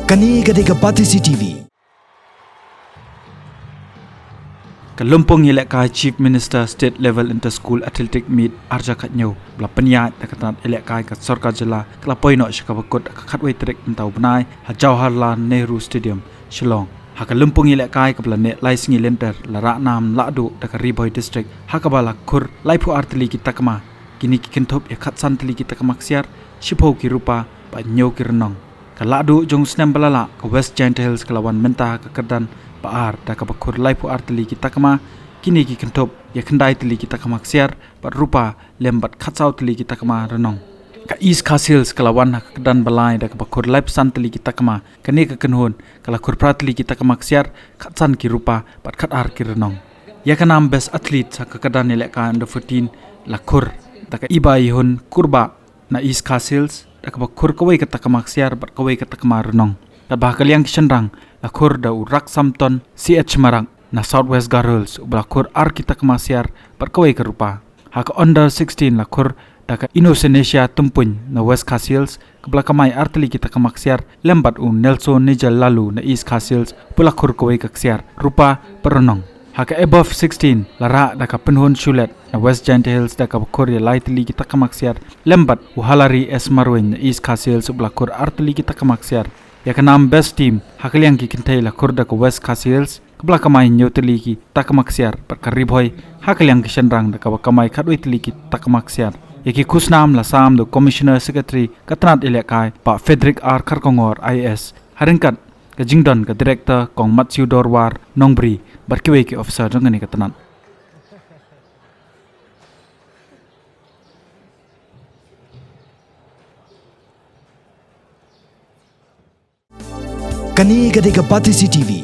Kani ketika Pati CTV. Kalumpong ilek kai Chief Minister State Level Inter-School Athletic Meet Arja Katnyo bla penyat dekat ilek kai kat Sorka Jela kelapoi no syakabakot kakatway trek entau benai ha Jawaharlal Nehru Stadium Shillong ha kalumpong ilek kai ke planet lai singi lenter larak nam lakdu dekat Riboy District ha kabala kur laipu artili kita kema kini kikentop ya kat santili kita kemaksiar shipau ki rupa ba nyo ki renong kaladu jong snem balala ke West Giant Hills kelawan mentah ke Kedan Baar da kabakur laipu artili kita kema kini ki kentop ya kendai tili kita kemaksiar bat rupa lembat katsau tili kita kema renong ka East Hills kelawan ha Kedan balai da kabakur laip santili kita kema kini ke kenhun kalakur pratili kita kemaksiar katsan ki rupa bat katar ki renong ya kanam best athlete ha Kedan ilek ka under 14 lakur da ka ibai hun kurba na East Hills da kabakur kawai kata kemaksiar bat kawai kata kema renong da bah kaliang kisenrang lakur da urak samton CH Marang na Southwest Girls ublakur ar kita kemasiar berkawai ke rupa hak under 16 lakur da ka Indonesia tumpun na West Hills kebelakamai artili kita kemaksiar lembat Nelson Nigel lalu na East Hills bulakur kawai keksiar rupa perenong hak above 16 lara da ka penhun Shulet na West Giant Hills da ka bakur ya laitili kita kemaksiar lembat Halari S Marwin na East Hills ublakur artili kita kemaksiar ya kenam best team hakaliang ki kintai la kurda ko West Hills kebelakamai nyoteli ki takamaksiar perkariboy hakaliang ki senrang da kabakamai kadoi teli ki takamaksiar ya ki kusnam la sam do commissioner secretary katnat ilekai pa Frederick R Karkongor IS haringkat ke jingdon ke director kong Matthew Dorwar Nongbri berkiwe ki officer jongani katnat Kani ketika Pati CTV.